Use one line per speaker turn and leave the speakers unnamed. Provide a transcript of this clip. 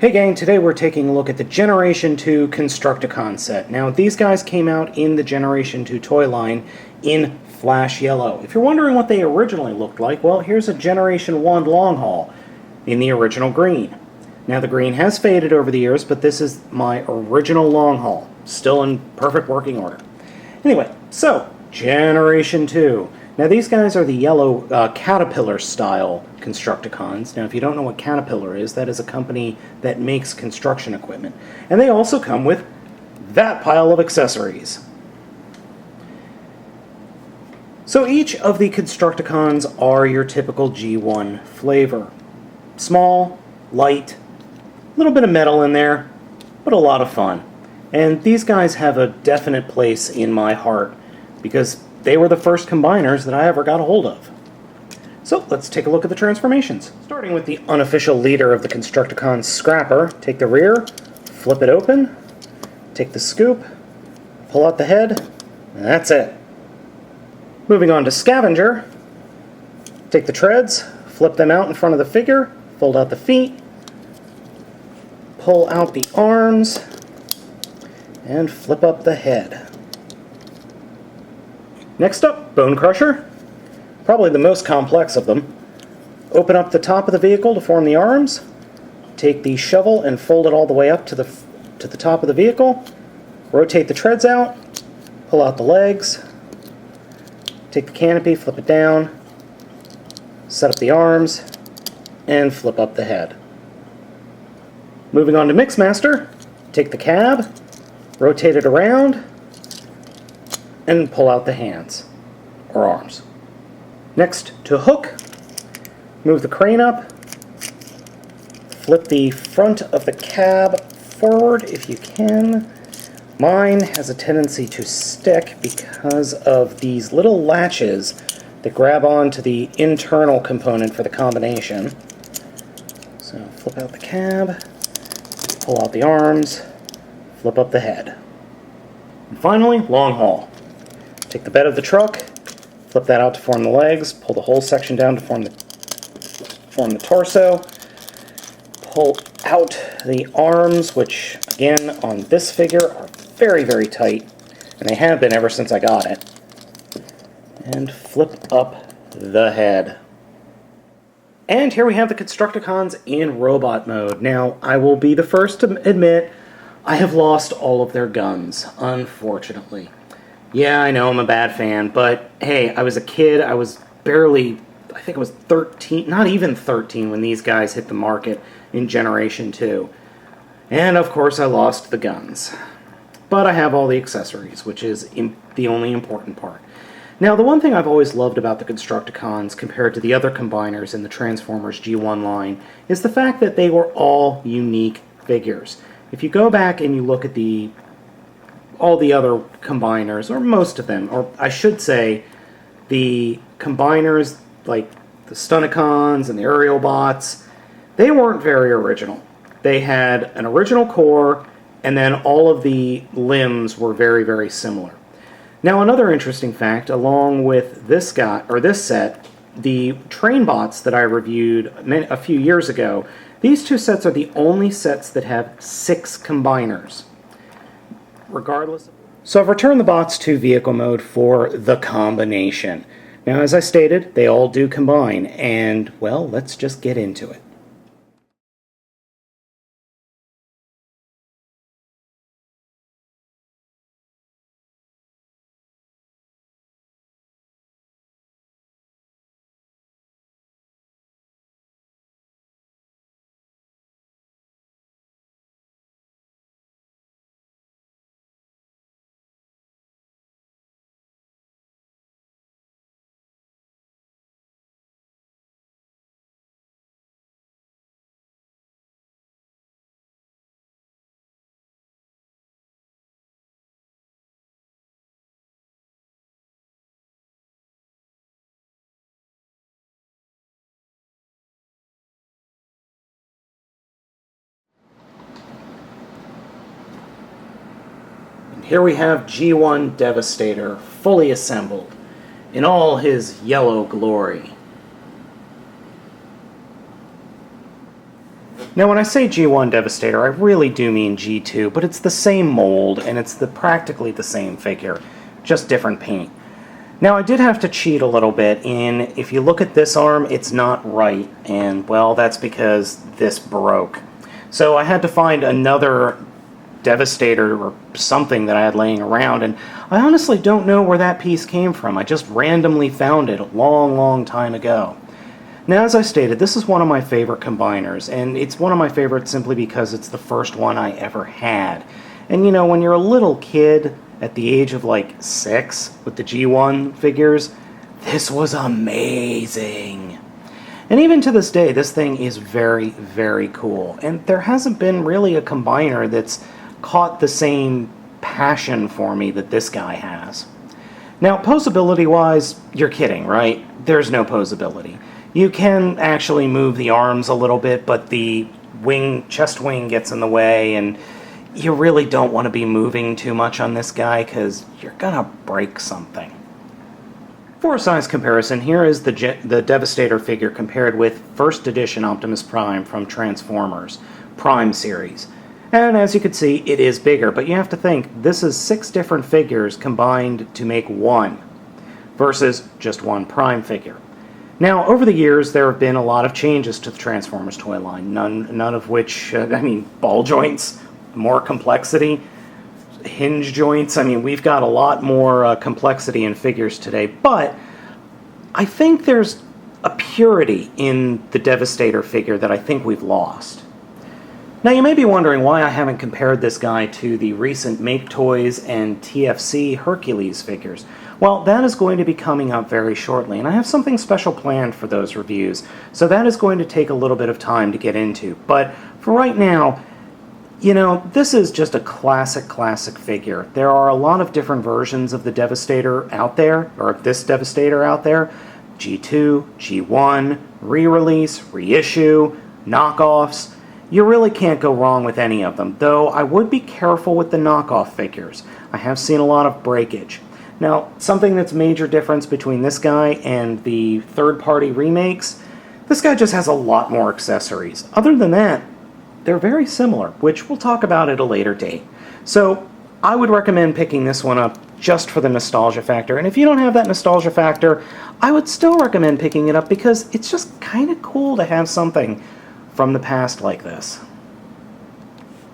Hey gang, today we're taking a look at the Generation 2 Constructicon set. Now these guys came out in the Generation 2 toy line in Flash Yellow. If you're wondering what they originally looked like, well, here's a Generation 1 long haul in the original green. Now the green has faded over the years, but this is my original long haul, still in perfect working order. Anyway, so Generation 2. Now these guys are the yellow Caterpillar style Constructicons. Now if you don't know what Caterpillar is, that is a company that makes construction equipment. And they also come with that pile of accessories. So each of the Constructicons are your typical G1 flavor. Small, light, a little bit of metal in there, but a lot of fun. And these guys have a definite place in my heart because they were the first combiners that I ever got a hold of. So let's take a look at the transformations. Starting with the unofficial leader of the Constructicons, Scrapper. Take the rear, flip it open, take the scoop, pull out the head, and that's it. Moving on to Scavenger. Take the treads, flip them out in front of the figure, fold out the feet, pull out the arms, and flip up the head. Next up, Bone Crusher, probably the most complex of them. Open up the top of the vehicle to form the arms, take the shovel and fold it all the way up to the top of the vehicle, rotate the treads out, pull out the legs, take the canopy, flip it down, set up the arms, and flip up the head. Moving on to Mixmaster, take the cab, rotate it around, and pull out the hands, or arms. Next to Hook, move the crane up, flip the front of the cab forward if you can. Mine has a tendency to stick because of these little latches that grab onto the internal component for the combination. So flip out the cab, pull out the arms, flip up the head. And finally, long haul. Take the bed of the truck, flip that out to form the legs, pull the whole section down to form the torso, pull out the arms, which again on this figure are very, very tight, and they have been ever since I got it, and flip up the head. And here we have the Constructicons in robot mode. Now, I will be the first to admit I have lost all of their guns, unfortunately. Yeah, I know I'm a bad fan, but hey, I was a kid. I was barely, I think I was 13, not even 13 when these guys hit the market in Generation 2. And of course I lost the guns. But I have all the accessories, which is the only important part. Now, the one thing I've always loved about the Constructicons compared to the other combiners in the Transformers G1 line is the fact that they were all unique figures. If you go back and you look at all the other combiners, or most of them, or I should say the combiners like the Stunticons and the Aerial Bots, they weren't very original. They had an original core, and then all of the limbs were very, very similar. Now, another interesting fact, along with this set, the train bots that I reviewed a few years ago, these two sets are the only sets that have 6 combiners. Regardless. So I've returned the bots to vehicle mode for the combination. Now, as I stated, they all do combine, and, well, let's just get into it. Here we have G1 Devastator, fully assembled, in all his yellow glory. Now when I say G1 Devastator, I really do mean G2, but it's the same mold, and it's practically the same figure, just different paint. Now I did have to cheat a little bit if you look at this arm, it's not right, and well, that's because this broke. So I had to find another Devastator or something that I had laying around, and I honestly don't know where that piece came from. I just randomly found it a long time ago. Now, as I stated, this is one of my favorite combiners, and it's one of my favorites simply because it's the first one I ever had. And you know, when you're a little kid at the age of like 6 with the G1 figures, this was amazing. And even to this day, this thing is very cool. And there hasn't been really a combiner that's caught the same passion for me that this guy has. Now, posability-wise, you're kidding, right? There's no posability. You can actually move the arms a little bit, but the chest wing gets in the way, and you really don't want to be moving too much on this guy because you're gonna break something. For a size comparison, here is the Devastator figure compared with first edition Optimus Prime from Transformers Prime series. And as you can see, it is bigger, but you have to think, this is 6 different figures combined to make one, versus just one Prime figure. Now, over the years, there have been a lot of changes to the Transformers toy line, none of which, ball joints, more complexity, hinge joints. We've got a lot more complexity in figures today, but I think there's a purity in the Devastator figure that I think we've lost. Now, you may be wondering why I haven't compared this guy to the recent Make Toys and TFC Hercules figures. Well, that is going to be coming up very shortly, and I have something special planned for those reviews, so that is going to take a little bit of time to get into. But for right now, you know, this is just a classic figure. There are a lot of different versions of the Devastator out there, or of this Devastator out there. G2, G1, re-release, reissue, knockoffs. You really can't go wrong with any of them, though I would be careful with the knockoff figures. I have seen a lot of breakage. Now, something that's major difference between this guy and the third-party remakes, this guy just has a lot more accessories. Other than that, they're very similar, which we'll talk about at a later date. So, I would recommend picking this one up just for the nostalgia factor, and if you don't have that nostalgia factor, I would still recommend picking it up because it's just kind of cool to have something from the past like this.